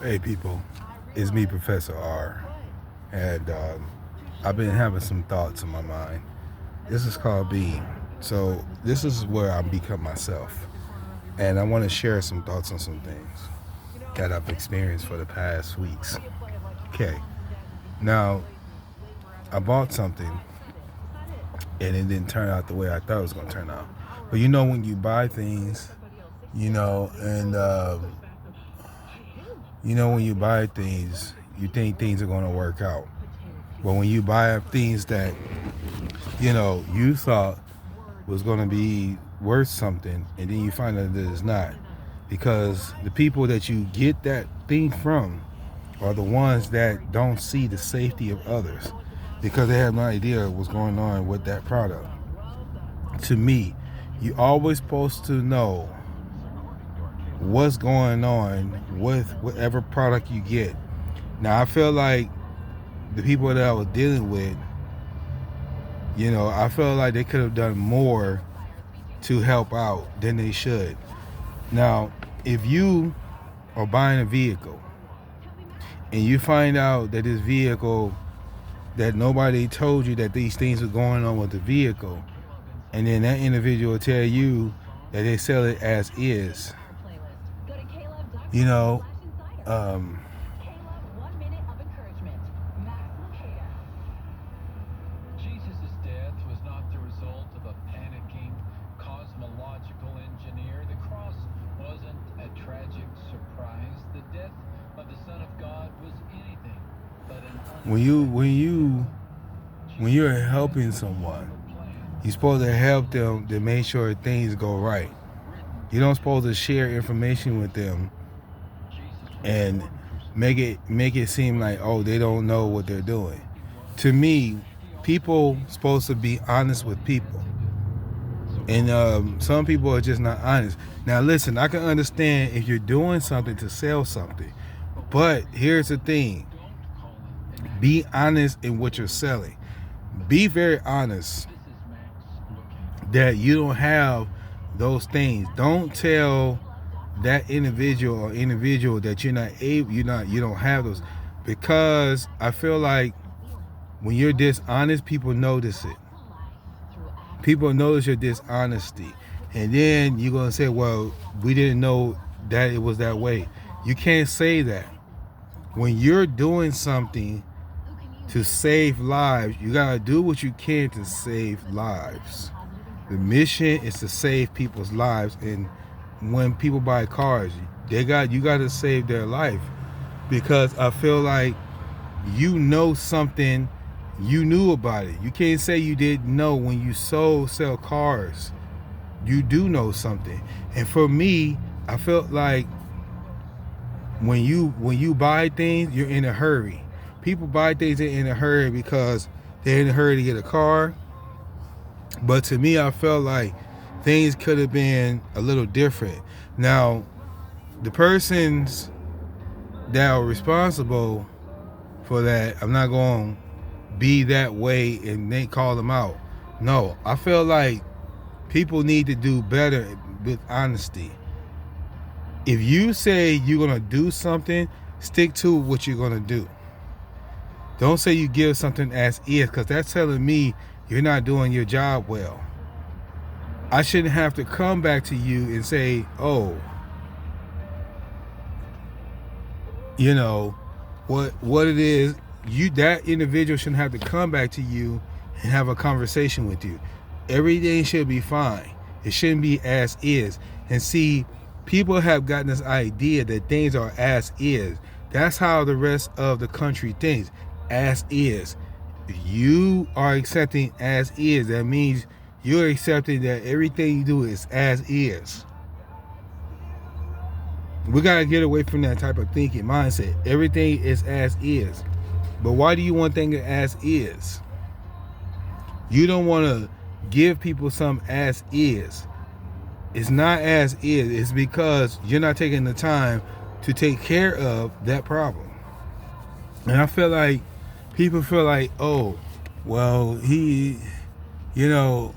Hey people, it's me, Professor R, and I've been having some thoughts in my mind. This is called B.E.I.N.G. So this is where I become myself, and I want to share some thoughts on some things that I've experienced for the past weeks. Okay, now I bought something, and it didn't turn out the way I thought it was going to turn out. But you know, when you buy things, and when you buy things, you think things are going to work out. But when you buy things that, you thought was going to be worth something, and then you find out that it's not. Because the people that you get that thing from are the ones that don't see the safety of others because they have no idea what's going on with that product. To me, you always supposed to know what's going on with whatever product you get. Now, I feel like the people that I was dealing with, I feel like they could have done more to help out than they should. Now, if you are buying a vehicle and you find out that this vehicle, that nobody told you that these things were going on with the vehicle, and then that individual will tell you that they sell it as is, you know, um, Jesus' death was not the result of a panicking cosmological engineer. The cross wasn't a tragic surprise. The death of the Son of God was anything but an when you unexpected. when you when you're helping someone, you're supposed to help them to make sure things go right. You don't supposed to share information with them and make it seem like, oh, they don't know what they're doing. To me, people supposed to be honest with people, and some people are just not honest. Now listen, I can understand if you're doing something to sell something, but here's the thing: be honest in what you're selling. Be very honest that you don't have those things. Don't tell that individual that you don't have those, because I feel like when you're dishonest, people notice it. People notice your dishonesty, and then you're gonna say, well, we didn't know that it was that way. You can't say that. When you're doing something to save lives, you gotta do what you can to save lives. The mission is to save people's lives, and when people buy cars, you got to save their life, because I feel like something, you knew about it. You can't say you didn't know. When you sell cars, you do know something. And for me, I felt like when you buy things, you're in a hurry. People buy things in a hurry because they're in a hurry to get a car. But to me, I felt like things could have been a little different. Now, the persons that are responsible for that, I'm not going to be that way and they call them out. No, I feel like people need to do better with honesty. If you say you're going to do something, stick to what you're going to do. Don't say you give something as is, because that's telling me you're not doing your job well. I shouldn't have to come back to you and say, oh, you know, what it is. That individual shouldn't have to come back to you and have a conversation with you. Everything should be fine. It shouldn't be as is. And see, people have gotten this idea that things are as is. That's how the rest of the country thinks. As is. You are accepting as is. That means you're accepting that everything you do is as is. We gotta get away from that type of thinking mindset. Everything is as is. But why do you want things as is? You don't want to give people some as is. It's not as is. It's because you're not taking the time to take care of that problem. And I feel like people feel like, oh, well, you know,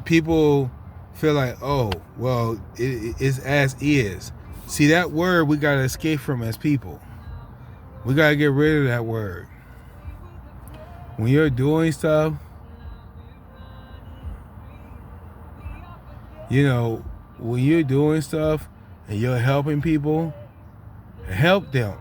people feel like, oh, well, it's as is. See, that word we got to escape from as people. We got to get rid of that word. When you're doing stuff, when you're doing stuff and you're helping people, help them.